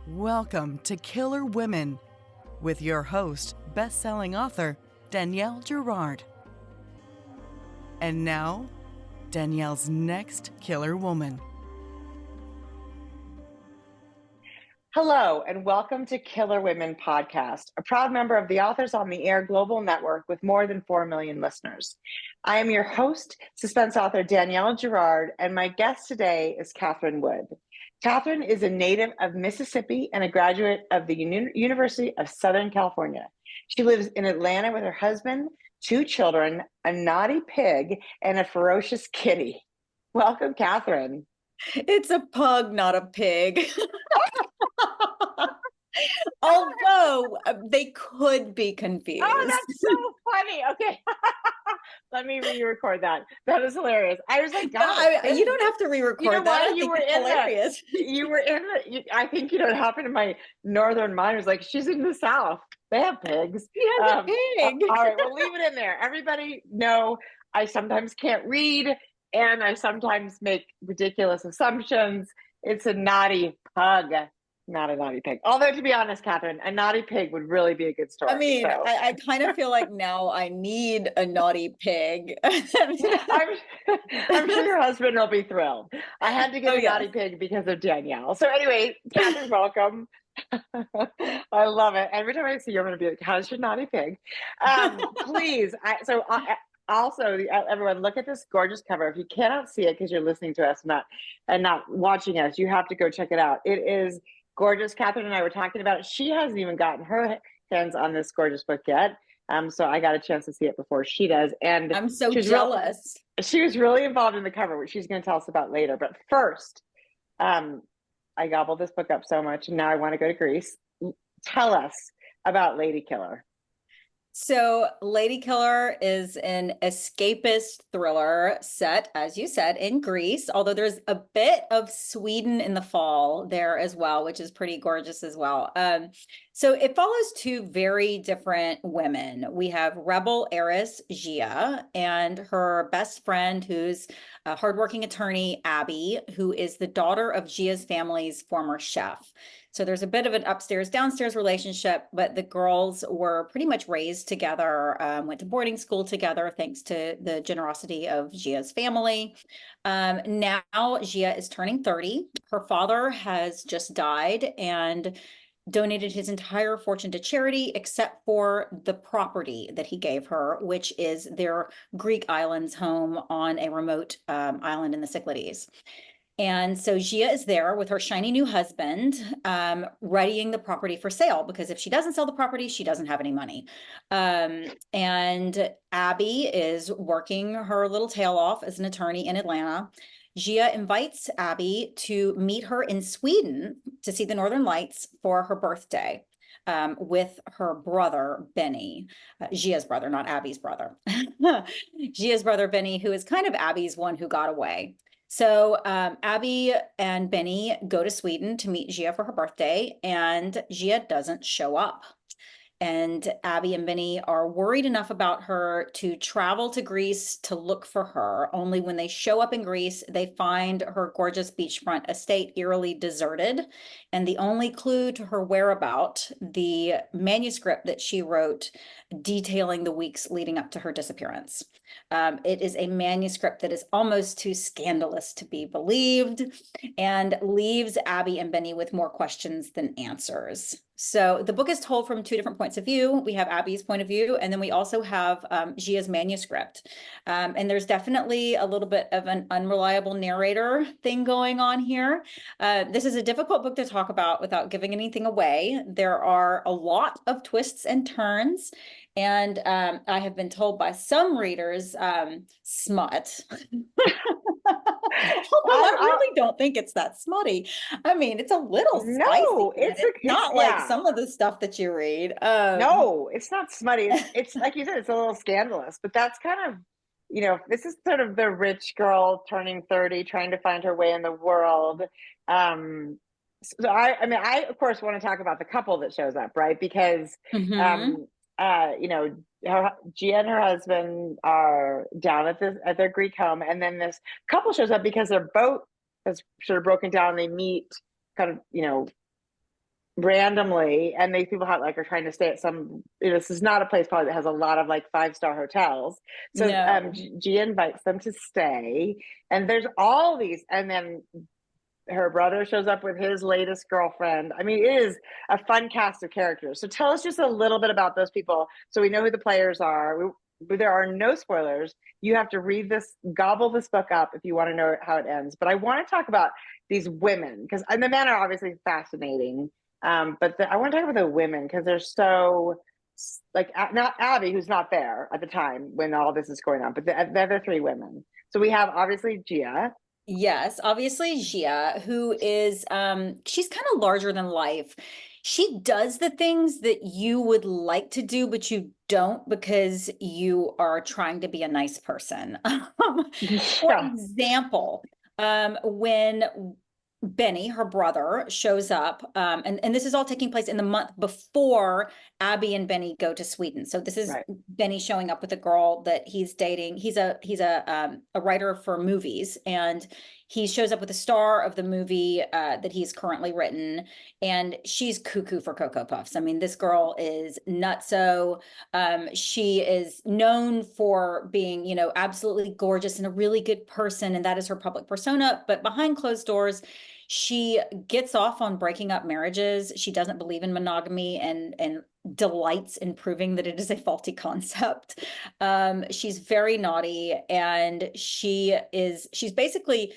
Welcome to Killer Women with your host, best-selling author Danielle Girard. And now, Danielle's next killer woman. Hello, and welcome to Killer Women Podcast, a proud member of the Authors on the Air global network with more than 4 million listeners. I am your host, suspense author Danielle Girard, and my guest today is Katherine Wood. Katherine is a native of Mississippi and a graduate of the University of Southern California. She lives in Atlanta with her husband, 2 children, a naughty pig, and a ferocious kitty. Welcome, Katherine. It's a pug, not a pig. Although they could be confused. Oh, that's so funny. Okay. Let me re-record that. That is hilarious. I was like, God, you don't have to re-record you know that. what? You were in hilarious. You were in the, I think, it happened in my northern mind. It was like, she's in the South. They have pigs. She has a pig. All right, we'll leave it in there. Everybody know I sometimes can't read and I sometimes make ridiculous assumptions. It's a naughty pug. Not a naughty pig. Although, to be honest, Katherine, a naughty pig would really be a good story. I mean, so. I kind of feel like now I need a naughty pig. I'm sure your husband will be thrilled. I had to get a naughty pig because of Danielle. So anyway, Katherine, welcome. I love it. Every time I see you, I'm going to be like, how's your naughty pig? Please. Also, everyone, look at this gorgeous cover. If you cannot see it because you're listening to us and not watching us, you have to go check it out. It is gorgeous. Katherine and I were talking about it. She hasn't even gotten her hands on this gorgeous book yet. So I got a chance to see it before she does. And I'm so jealous. She was really involved in the cover, which she's going to tell us about later. But first, I gobbled this book up so much, and now I want to go to Greece. Tell us about Lady Killer. So Lady Killer is an escapist thriller set, as you said, in Greece, although there's a bit of Sweden in the fall there as well, which is pretty gorgeous as well. So it follows 2 very different women. We have rebel heiress Gia and her best friend, who's a hardworking attorney, Abby, who is the daughter of Gia's family's former chef. So there's a bit of an upstairs-downstairs relationship, but the girls were pretty much raised together, went to boarding school together, thanks to the generosity of Gia's family. Now Gia is turning 30. Her father has just died and donated his entire fortune to charity, except for the property that he gave her, which is their Greek islands home on a remote island in the Cyclades. And so Gia is there with her shiny new husband, readying the property for sale, because if she doesn't sell the property, she doesn't have any money. And Abby is working her little tail off as an attorney in Atlanta. Gia invites Abby to meet her in Sweden to see the Northern Lights for her birthday. With her brother, Benny, Gia's brother, not Abby's brother. Gia's brother, Benny, who is kind of Abby's one who got away. So Abby and Benny go to Sweden to meet Gia for her birthday, and Gia doesn't show up. And Abby and Benny are worried enough about her to travel to Greece to look for her. Only when they show up in Greece, they find her gorgeous beachfront estate eerily deserted. And the only clue to her whereabouts, the manuscript that she wrote detailing the weeks leading up to her disappearance. It is a manuscript that is almost too scandalous to be believed and leaves Abby and Benny with more questions than answers. So the book is told from 2 different points of view. We have Abby's point of view, and then we also have Gia's manuscript. And there's definitely a little bit of an unreliable narrator thing going on here. This is a difficult book to talk about without giving anything away. There are a lot of twists and turns. And I have been told by some readers, smut. Although I really don't think it's that smutty. I mean, it's a little spicy. No, it's not like some of the stuff that you read. No, it's not smutty. It's like you said, it's a little scandalous, but that's kind of, this is sort of the rich girl turning 30, trying to find her way in the world. So I of course want to talk about the couple that shows up, right? Because, Gia and her husband are down at their Greek home, and then this couple shows up because their boat has sort of broken down. They meet kind of, randomly, and these people have like are trying to stay at some, this is not a place probably that has a lot of like 5-star hotels. So No. Gia invites them to stay, and there's all these, and then her brother shows up with his latest girlfriend. I mean, it is a fun cast of characters. So tell us just a little bit about those people so we know who the players are. There are no spoilers. You have to read this, gobble this book up if you want to know how it ends. But I want to talk about these women, because the men are obviously fascinating. I want to talk about the women because they're so, like, not Abby, who's not there at the time when all this is going on, but the other three women. So we have obviously Gia. Yes, obviously Gia, who is she's kind of larger than life. She does the things that you would like to do, but you don't because you are trying to be a nice person. For Yeah. example, when Benny, her brother, shows up, and this is all taking place in the month before Abby and Benny go to Sweden. So this is Right. Benny showing up with a girl that he's dating. He's a writer for movies, and he shows up with a star of the movie that he's currently written, and she's cuckoo for Cocoa Puffs. I mean, this girl is nutso. She is known for being, absolutely gorgeous and a really good person, and that is her public persona. But behind closed doors, she gets off on breaking up marriages. She doesn't believe in monogamy and delights in proving that it is a faulty concept. She's very naughty, and she's basically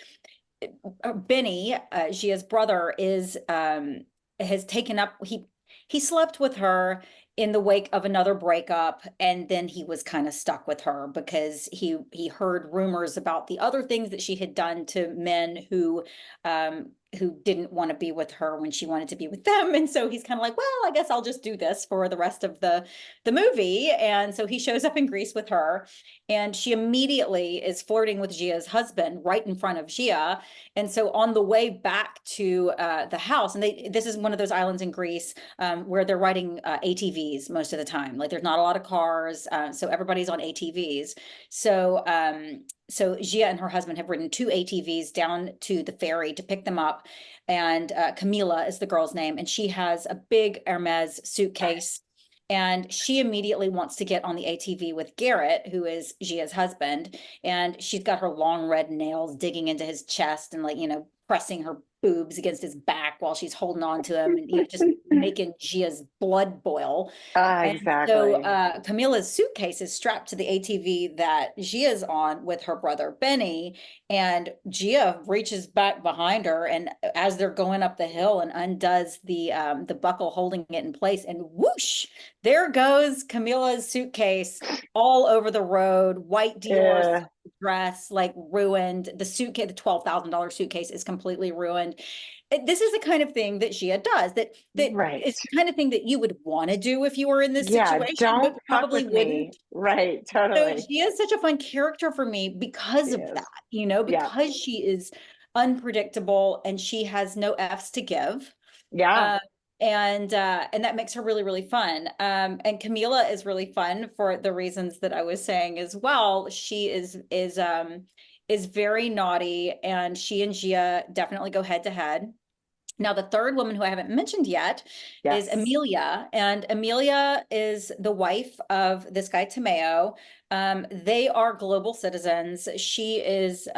Benny, Gia's brother, is has taken up he slept with her in the wake of another breakup, and then he was kind of stuck with her because he heard rumors about the other things that she had done to men who didn't want to be with her when she wanted to be with them. And so he's kind of like, well, I guess I'll just do this for the rest of the movie. And so he shows up in Greece with her, and she immediately is flirting with Gia's husband right in front of Gia. And so on the way back to the house, and this is one of those islands in Greece where they're riding ATVs most of the time. Like there's not a lot of cars, so everybody's on ATVs. So Gia and her husband have ridden 2 ATVs down to the ferry to pick them up. And Camila is the girl's name, and she has a big Hermes suitcase. And she immediately wants to get on the ATV with Garrett, who is Gia's husband. And she's got her long red nails digging into his chest and, like, pressing her boobs against his back while she's holding on to him, and just making Gia's blood boil. Exactly. So Camila's suitcase is strapped to the ATV that Gia's on with her brother Benny, and Gia reaches back behind her, and as they're going up the hill, and undoes the buckle holding it in place, and whoosh, there goes Camila's suitcase all over the road. White Dior dress, like, ruined. The suitcase, the $12,000 suitcase, is completely ruined. This is the kind of thing that Gia does. That Right. it's the kind of thing that you would want to do if you were in this situation, don't but fuck probably with me. wouldn't. Right. So Totally. she is such a fun character for me because She of is. that, Yeah. because she is unpredictable and she has no F's to give. Yeah. And that makes her really, really fun. And Camila is really fun for the reasons that I was saying as well. She is very naughty, and she and Gia definitely go head to head. Now, the third woman who I haven't mentioned yet is Yes. Amelia, and Amelia is the wife of this guy, Tomeo. They are global citizens. She is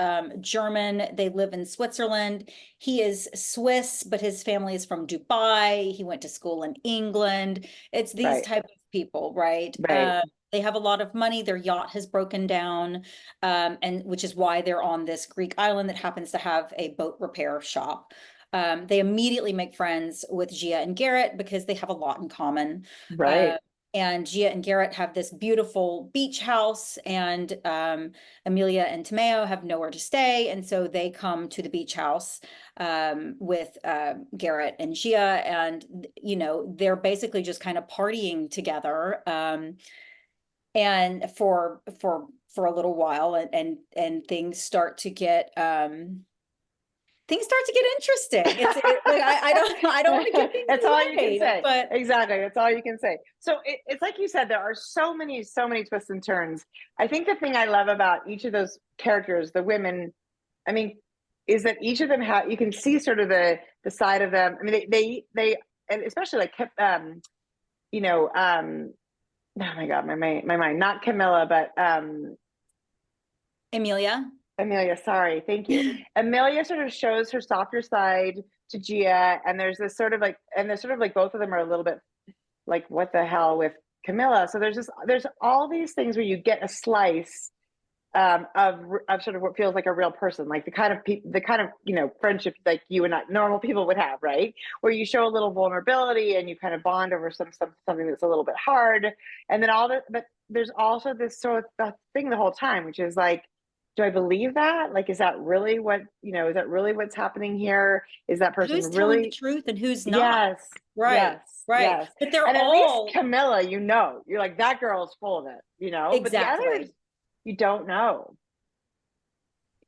German. They live in Switzerland. He is Swiss, but his family is from Dubai. He went to school in England. It's these Right. type of people, right? Right. They have a lot of money. Their yacht has broken down, and which is why they're on this Greek island that happens to have a boat repair shop. They immediately make friends with Gia and Garrett because they have a lot in common. Right. And Gia and Garrett have this beautiful beach house, and Amelia and Tomeo have nowhere to stay. And so they come to the beach house with Garrett and Gia, and, they're basically just kind of partying together. And for a little while, and things start to get interesting. I don't want to give things That's all away, you can say. but Exactly. That's all you can say. So it's like you said, there are so many twists and turns. I think the thing I love about each of those characters, the women, is that each of them you can see sort of the side of them. I mean, they and especially like, you know, oh my God, my mind, not Camilla, but Emilia. Amelia, sorry, thank you. Amelia sort of shows her softer side to Gia, and there's this sort of like, and there's sort of like both of them are a little bit like, what the hell with Camilla? So there's all these things where you get a slice of sort of what feels like a real person, like the kind of you know, friendship like you and I, normal people would have, right? Where you show a little vulnerability and you kind of bond over something that's a little bit hard, and then but there's also this sort of thing the whole time, which is like, do I believe that? Like, is that really what, you know, is that really what's happening here? Is that person Who's really telling the truth and who's not? Yes, Right. yes, Right. yes. But they're And at all least Camilla, you know, you're like, that girl's full of it, you know. But the exactly. others, you don't know.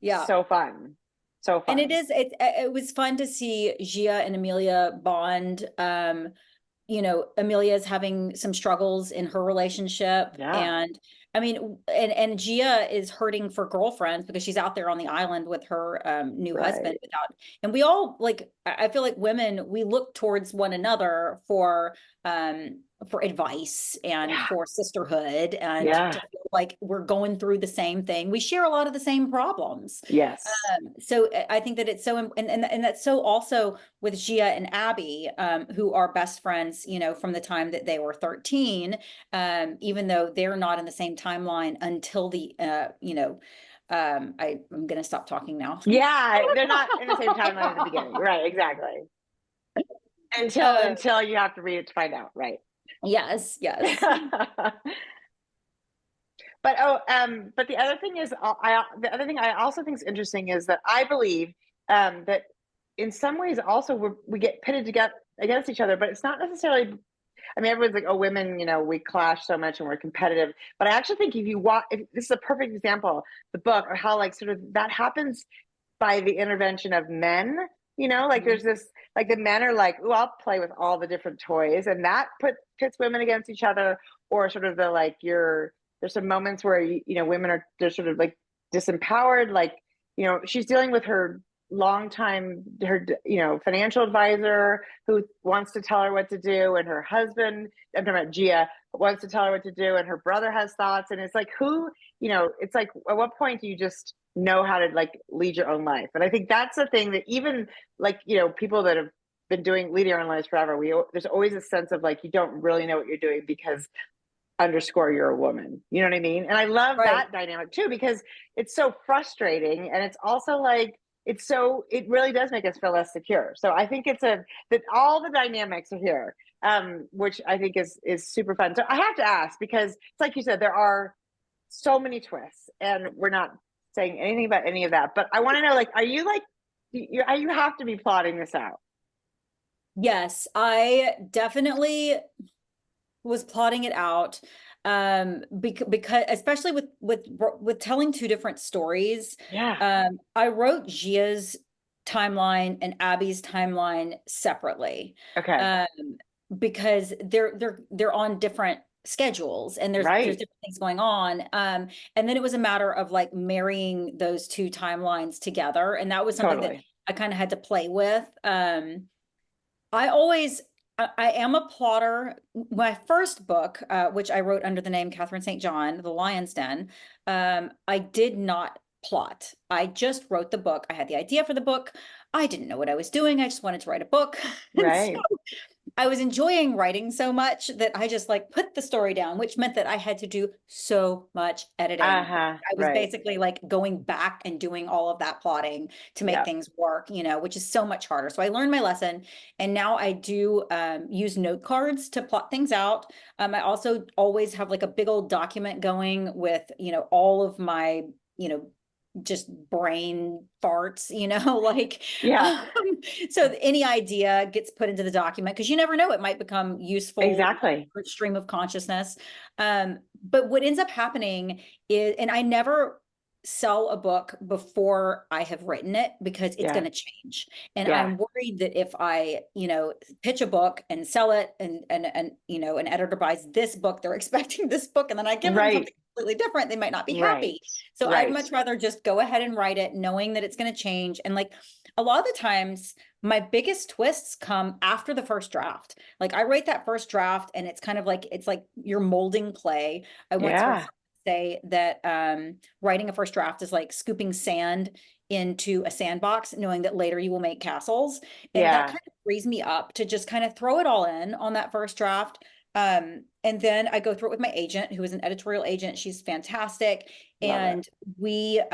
Yeah. So fun. So fun. And it was fun to see Gia and Amelia bond. You know, Amelia's having some struggles in her relationship. Yeah. And I mean, and Gia is hurting for girlfriends because she's out there on the island with her new husband and we all like, I feel like women, we look towards one another for advice and for sisterhood and to feel like we're going through the same thing. We share a lot of the same problems. Yes. So I think that it's so, and that's so also with Gia and Abby, who are best friends, you know, from the time that they were 13, even though they're not in the same timeline until the, you know, I'm going to stop talking now. Yeah, they're not in the same timeline at the beginning. Right, exactly. Until you have to read it to find out, right? Yes, yes. But the other thing is, the other thing I also think is interesting is that I believe that in some ways also we get pitted together against each other, but it's not necessarily. I mean, everyone's like, oh, women, you know, we clash so much and we're competitive. But I actually think if this is a perfect example, the book, or how like sort of that happens by the intervention of men. You know, like there's this, like the men are like, oh, I'll play with all the different toys, and that pits women against each other, or sort of the like there's some moments where you know, women they're sort of like disempowered, like, you know, she's dealing with her you know, financial advisor who wants to tell her what to do, and her husband, I'm talking about Gia, wants to tell her what to do, and her brother has thoughts, and it's like, who, you know, it's like, at what point do you just know how to like lead your own life? And I think that's the thing that even like, you know, people that have been leading our own lives forever, there's always a sense of like, you don't really know what you're doing because underscore you're a woman, you know what I mean? And I love that dynamic too, because it's so frustrating, and it's also like, it really does make us feel less secure. So I think that all the dynamics are here, which I think is super fun. So I have to ask, because it's like you said, there are so many twists, and we're not saying anything about any of that, but I want to know, like, are you have to be plotting this out? Yes, I definitely was plotting it out, because especially with telling two different stories. I wrote Gia's timeline and Abby's timeline separately, because they're on different schedules, and there's different things going on, and then it was a matter of like marrying those two timelines together, and that was something that I kind of had to play with. I am a plotter. My first book, which I wrote under the name Catherine St. John, The Lion's Den, I did not plot. I just wrote the book. I had the idea for the book. I didn't know what I was doing. I just wanted to write a book. Right. So I was enjoying writing so much that I just like put the story down, which meant that I had to do so much editing. I was basically like going back and doing all of that plotting to make things work, you know, which is so much harder. So I learned my lesson, and now I do use note cards to plot things out. I also always have like a big old document going with, you know, all of my, you know, just brain farts, you know, like, so any idea gets put into the document, because you never know, it might become useful for stream of consciousness. But what ends up happening is, and I never sell a book before I have written it, because it's going to change. And I'm worried that if I, you know, pitch a book and sell it, and you know, an editor buys this book, they're expecting this book, and then I give them something completely different. They might not be Right. happy. So I'd Right. much rather just go ahead and write it knowing that it's going to change. And like a lot of the times, my biggest twists come after the first draft. Like I write that first draft and it's kind of like, it's like you're molding clay. I once heard Yeah. someone say that writing a first draft is like scooping sand into a sandbox, knowing that later you will make castles. And that Yeah. kind of frees me up to just kind of throw it all in on that first draft. And then I go through it with my agent, who is an editorial agent. She's fantastic. Love it.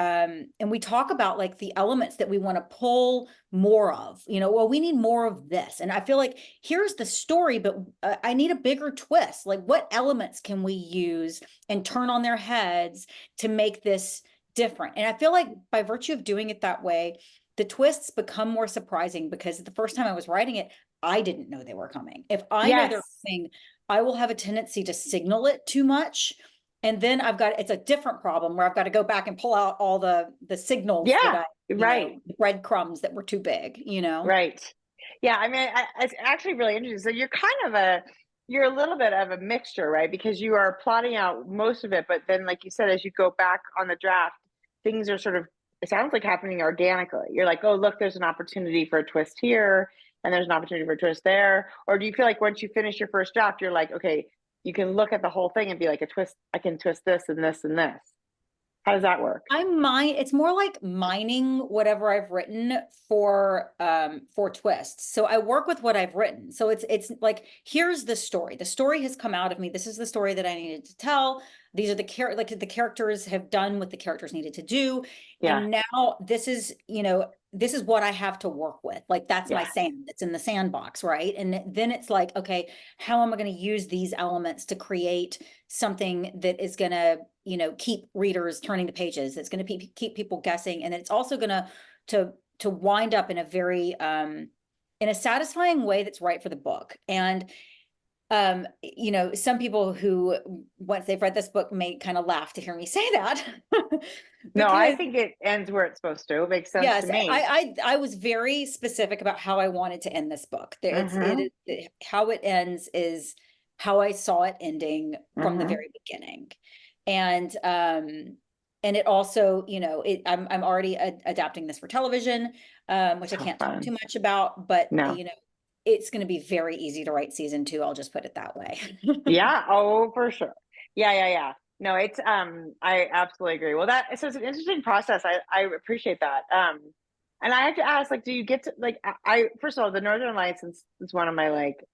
And we talk about like the elements that we want to pull more of, well, we need more of this. And I feel like here's the story, but I need a bigger twist. Like what elements can we use and turn on their heads to make this different? And I feel like by virtue of doing it that way, the twists become more surprising because the first time I was writing it, I didn't know they were coming. If I know they're coming, I will have a tendency to signal it too much. And then it's a different problem where I've got to go back and pull out all the signals that right. the breadcrumbs that were too big, Right. Yeah. I mean, it's actually really interesting. So you're a little bit of a mixture, right? Because you are plotting out most of it, but then like you said, as you go back on the draft, things are sort of, it sounds like happening organically. You're like, oh, look, there's an opportunity for a twist here, and there's an opportunity for a twist there. Or do you feel like once you finish your first draft, you're like, okay, you can look at the whole thing and be like, I can twist this and this and this. How does that work? It's more like mining whatever I've written for twists. So I work with what I've written. So it's like, here's the story. The story has come out of me. This is the story that I needed to tell. These are the characters have done what the characters needed to do. Yeah. And now this is what I have to work with. Like that's my sand that's in the sandbox, right? And then it's like, okay, how am I going to use these elements to create something that is going to, keep readers turning the pages. It's going to keep people guessing. And it's also going to wind up in a very, in a satisfying way that's right for the book. And some people who, once they've read this book, may kind of laugh to hear me say that. No, I think it ends where it's supposed to. It makes sense to me. I was very specific about how I wanted to end this book. How it ends is how I saw it ending from the very beginning. And it also, I'm already adapting this for television, which I can't talk too much about, but it's going to be very easy to write season 2. I'll just put it that way. Yeah. Oh, for sure. Yeah. No, it's, I absolutely agree. Well, so it's an interesting process. I appreciate that. And I have to ask, like, do you get to, like, first of all, the Northern Lights is one of my, like,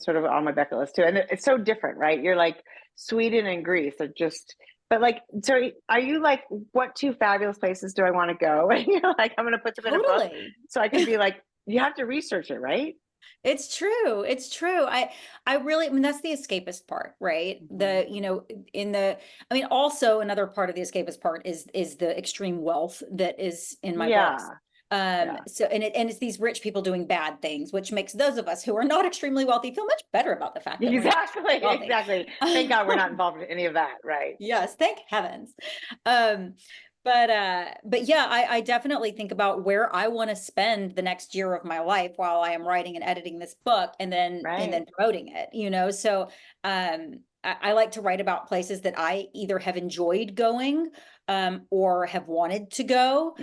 sort of on my bucket list too. And it's so different, right? You're like Sweden and Greece are just, but like, so are you like, what 2 fabulous places do I want to go? And you're like, I'm going to put them in a book. So I can be like, you have to research it, right? It's true. It's true. I really, that's the escapist part, right? Also another part of the escapist part is the extreme wealth that is in my books. So, and it's these rich people doing bad things, which makes those of us who are not extremely wealthy feel much better about the fact that exactly. Thank God we're not involved in any of that, right? Yes, thank heavens. But yeah, I definitely think about where I want to spend the next year of my life while I am writing and editing this book and then promoting it, so I like to write about places that I either have enjoyed going or have wanted to go.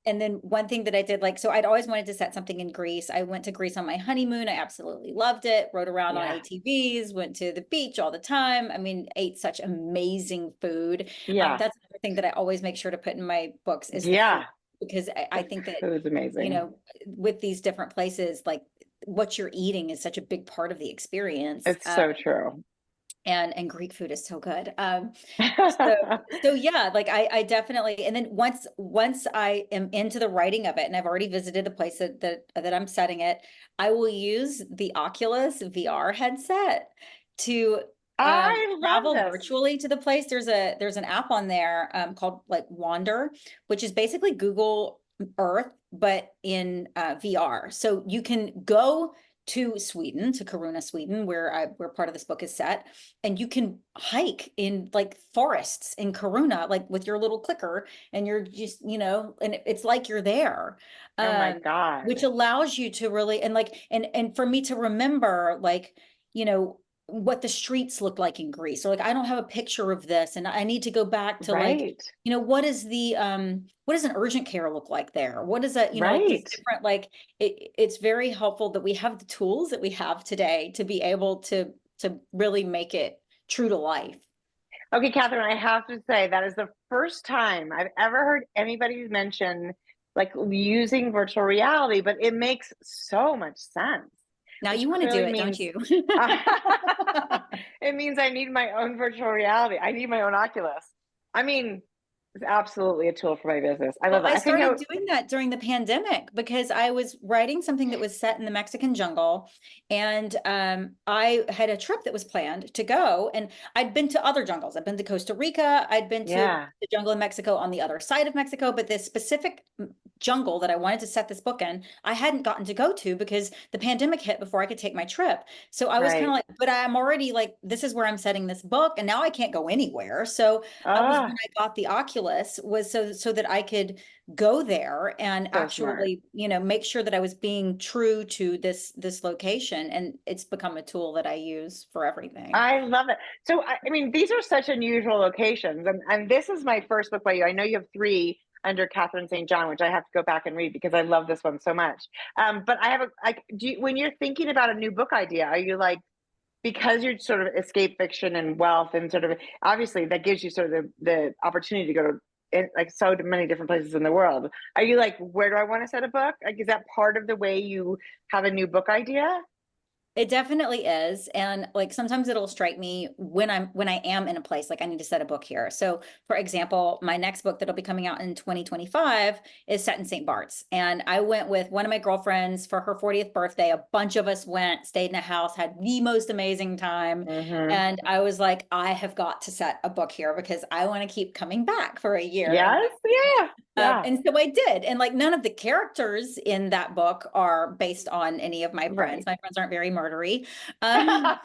And then one thing that I did, so I'd always wanted to set something in Greece. I went to Greece on my honeymoon. I absolutely loved it. Rode around on ATVs, went to the beach all the time. I mean, ate such amazing food. That's another thing that I always make sure to put in my books is the food, because I think that, it was amazing. With these different places, like what you're eating is such a big part of the experience. It's so true. And Greek food is so good. So yeah, like I definitely, and then once I am into the writing of it and I've already visited the place that I'm setting it, I will use the Oculus VR headset to travel virtually to the place. There's an app on there called like Wander, which is basically Google Earth, but in VR. So you can go to Sweden, to Kiruna, Sweden, where part of this book is set, and you can hike in like forests in Kiruna, like with your little clicker, and you're just, and it's like you're there. Oh my God. Which allows you to really, and for me to remember, like, what the streets look like in Greece, or like I don't have a picture of this, and I need to go back to like, Right. what is the what does an urgent care look like there? What is that, like these Right. different, like it's very helpful that we have the tools that we have today to be able to really make it true to life. Okay, Catherine, I have to say that is the first time I've ever heard anybody mention like using virtual reality, but it makes so much sense, Now which you want to do clearly it, don't means you? it means I need my own virtual reality. I need my own Oculus. I mean, it's absolutely a tool for my business. I love Well, that. I I think started doing that during the pandemic because I was writing something that was set in the Mexican jungle, and I had a trip that was planned to go, and I'd been to other jungles. I'd been to Costa Rica, I'd been to yeah, the jungle in Mexico on the other side of Mexico, but this specific jungle that I wanted to set this book in, I hadn't gotten to go to because the pandemic hit before I could take my trip. So I was kind of right. like, but I'm already like, this is where I'm setting this book, and now I can't go anywhere. So I was when Ah, I got the Oculus was so that I could go there and so smart. actually, make sure that I was being true to this location. And it's become a tool that I use for everything. I love it. So, I mean, these are such unusual locations. And this is my first book by you. I know you have three under Catherine St. John, which I have to go back and read because I love this one so much. But I have when you're thinking about a new book idea, are you like, because you're sort of escape fiction and wealth and sort of, obviously that gives you sort of the opportunity to go to like so many different places in the world. Are you like, where do I want to set a book? Like, is that part of the way you have a new book idea? It definitely is. And like sometimes it'll strike me when I am in a place like I need to set a book here. So for example, my next book that'll be coming out in 2025 is set in St. Bart's. And I went with one of my girlfriends for her 40th birthday. A bunch of us went, stayed in a house, had the most amazing time. Mm-hmm. And I was like, I have got to set a book here because I want to keep coming back for a year. Yes. Yeah. Yeah. And so I did. And like none of the characters in that book are based on any of my friends. Right. My friends aren't very murdery. Um,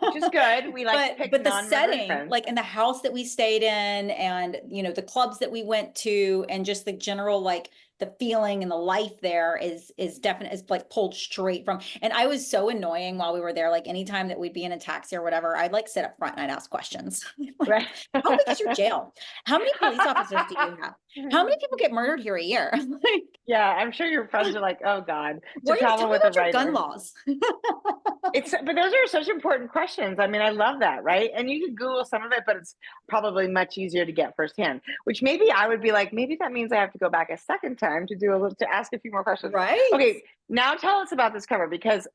Which is good. We like to pick but the non-murdery setting, friends. like in the house that we stayed in and the clubs that we went to and just the general like the feeling and the life there is definite, is like pulled straight from. And I was so annoying while we were there. Like anytime that we'd be in a taxi or whatever, I'd like sit up front and I'd ask questions. Like, Right. how big is your jail? How many police officers do you have? How many people get murdered here a year? Like, Yeah, I'm sure your friends are like, oh God, to what are you, travel tell me with a about your gun writer. laws? But those are such important questions. I mean, I love that, right? And you can Google some of it, but it's probably much easier to get firsthand, which maybe I would be like, maybe that means I have to go back a second time to do a little, to ask a few more questions. Right? Okay, now tell us about this cover because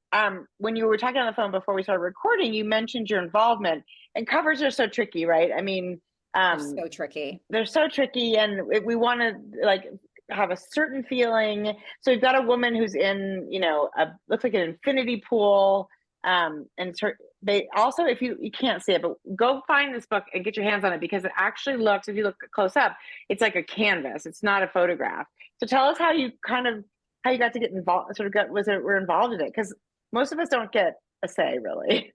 when you were talking on the phone before we started recording, you mentioned your involvement, and covers are so tricky, right? I mean, They're so tricky. they're so tricky, and we want to like have a certain feeling. So we've got a woman who's in, a looks like an infinity pool. And they also, if you can't see it, but go find this book and get your hands on it because it actually looks, if you look close up, it's like a canvas. It's not a photograph. So tell us how you got to get involved, were involved in it, because most of us don't get a say, really.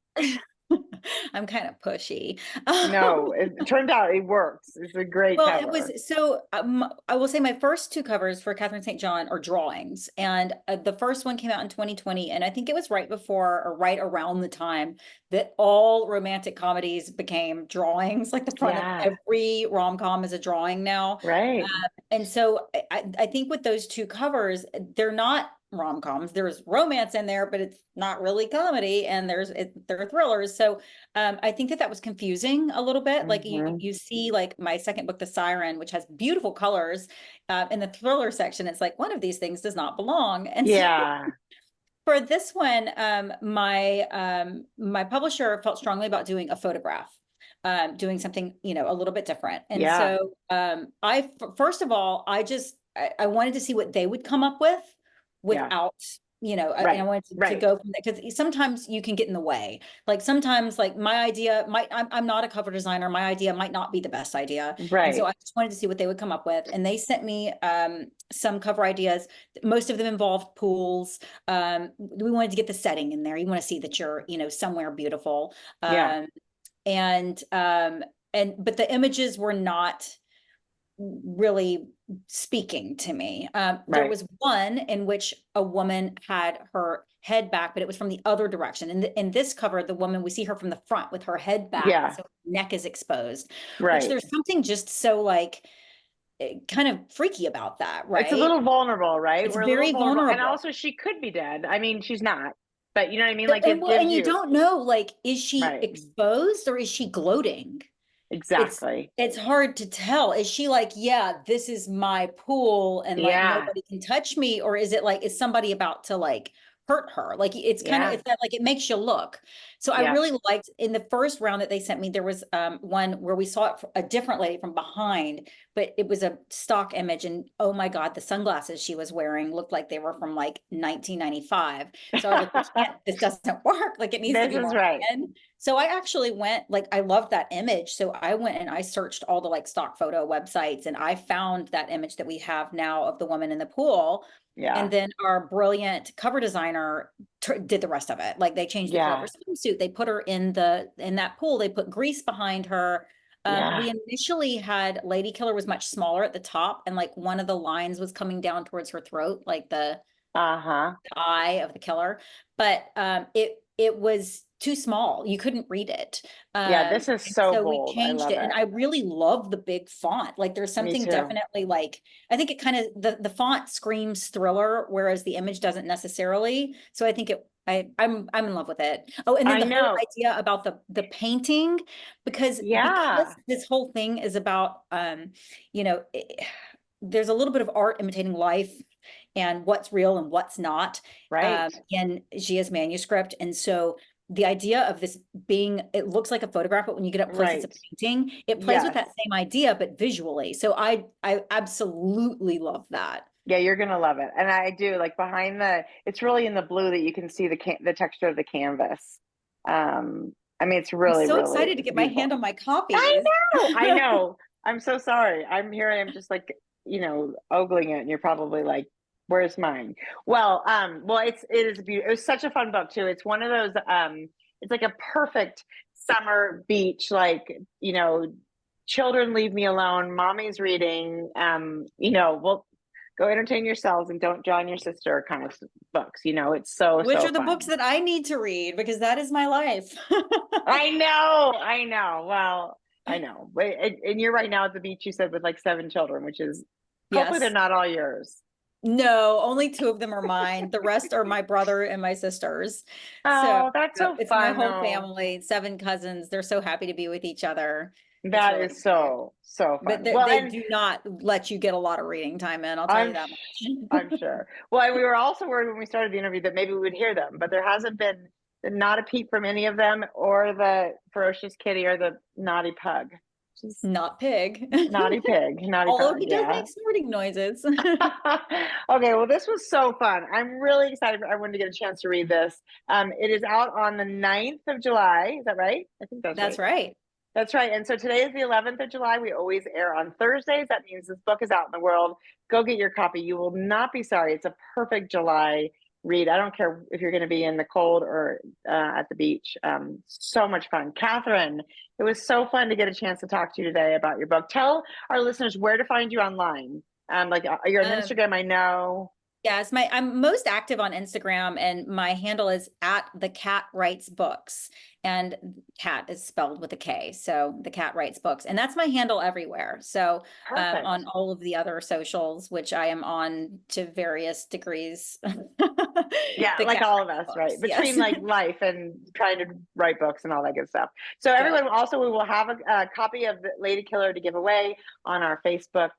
I'm kind of pushy. No, it turns out it works. It's a great Well, cover. it was so I will say my first two covers for Catherine St. John are drawings. And the first one came out in 2020. And I think it was right before or right around the time that all romantic comedies became drawings. Like the front of Yeah, every rom-com is a drawing now. right. And so I think with those two covers, they're not rom-coms. There's romance in there, but it's not really comedy, and they're thrillers. So I think that was confusing a little bit. Like Mm-hmm. you see, like my second book, The Siren, which has beautiful colors, in the thriller section, it's like one of these things does not belong. And so Yeah. for this one, my publisher felt strongly about doing a photograph. Doing something, a little bit different. And Yeah. so first of all, I wanted to see what they would come up with Yeah. without, and I Right. wanted to Right. go from there because sometimes you can get in the way. Like sometimes like my idea I'm not a cover designer. My idea might not be the best idea. And so Right. I just wanted to see what they would come up with. And they sent me some cover ideas. Most of them involved pools. We wanted to get the setting in there. You want to see that you're, somewhere beautiful. Yeah. But the images were not really speaking to me. There Right. was one in which a woman had her head back, but it was from the other direction. And in this cover, the woman, we see her from the front with her head back, Yeah. so her neck is exposed, which Right. there's something just so like kind of freaky about that, right? It's a little vulnerable, right? It's We're a very little vulnerable. And vulnerable. also she could be dead. I mean, she's not, but you know what I mean? Like And, it gives and you don't know, like, is she Right. exposed or is she gloating? Exactly. It's hard to tell. Is she like, yeah, this is my pool and like Yeah. nobody can touch me? Or is it like, is somebody about to like hurt her? Like it's kind of, Yeah. it's that like it makes you look. So I Yeah. really liked in the first round that they sent me, there was one where we saw it a different lady from behind, but it was a stock image. And oh my God, the sunglasses she was wearing looked like they were from like 1995. So I was like, this doesn't work. Like it needs to This be is more right. high-end. So I actually went, like, I loved that image. So I went and I searched all the like stock photo websites and I found that image that we have now of the woman in the pool. Yeah. And then our brilliant cover designer did the rest of it. Like they changed the color of her swimsuit. They put her in that pool. They put grease behind her. We initially had Lady Killer was much smaller at the top, and like one of the lines was coming down towards her throat, like the eye of the killer. But it was too small. You couldn't read it. Yeah, this is so bold. We changed it. And I really love the big font. Like there's something definitely like, I think it kind of, the font screams thriller, whereas the image doesn't necessarily. So I think I'm in love with it. Oh, and then the whole idea about the painting, because this whole thing is about, you know, there's a little bit of art imitating life and what's real and what's not, in Gia's manuscript. And so the idea of this being, it looks like a photograph, but when you get up close, it's a painting. It plays with that same idea, but visually. So I absolutely love that. Yeah, you're gonna love it, and I do. Like behind it's really in the blue that you can see the texture of the canvas. I mean, it's really, I'm so really excited to get my hand on my copy. I know. I'm so sorry. I'm here. I'm just like, you know, ogling it, and you're probably like, "Where's mine?" Well, it is beautiful. It was such a fun book too. It's one of those. It's like a perfect summer beach, like, you know, children leave me alone. Mommy's reading. You know, well, go entertain yourselves and don't join your sister kind of books. You know, it's which so are the fun. books that I need to read because that is my life. I know. Well, I know. And you're right now at the beach, you said, with like 7 children, which is hopefully they're not all yours. No, only 2 of them are mine. The rest are my brother and my sisters. Oh, that's so it's fun. my whole family, 7 cousins. They're so happy to be with each other. That is so fun. But they do not let you get a lot of reading time in, I'll tell you that much. I'm sure. Well, and we were also worried when we started the interview that maybe we would hear them, but there hasn't been not a peep from any of them, or the ferocious kitty, or the naughty pug. Not pig. Naughty pig. Although he does make snorting noises. Okay, well, this was so fun. I'm really excited for everyone to get a chance to read this. It is out on the 9th of July. Is that right? I think that's right. That's right. And so today is the 11th of July. We always air on Thursdays. That means this book is out in the world. Go get your copy. You will not be sorry. It's a perfect July read. I don't care if you're going to be in the cold or at the beach. So much fun. Katherine, it was so fun to get a chance to talk to you today about your book. Tell our listeners where to find you online. Like you're on Instagram, I know. Yes, I'm most active on Instagram, and my handle is at The Cat Writes Books, and cat is spelled with a K. So The Cat Writes Books, and that's my handle everywhere. So on all of the other socials, which I am on to various degrees. Yeah, like all of us, books, right? Between like life and trying to write books and all that good stuff. So everyone, also, we will have a copy of the Lady Killer to give away on our Facebook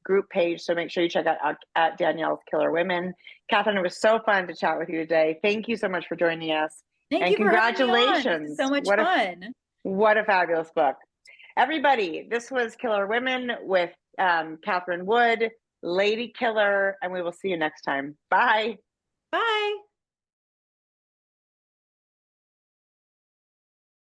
group page, so make sure you check out at Danielle's Killer Women. Katherine, it was so fun to chat with you today. Thank you so much for joining us. Thank you. Congratulations. So much fun. What a fabulous book. Everybody, this was Killer Women with Katherine Wood, Lady Killer, and we will see you next time. Bye. Bye.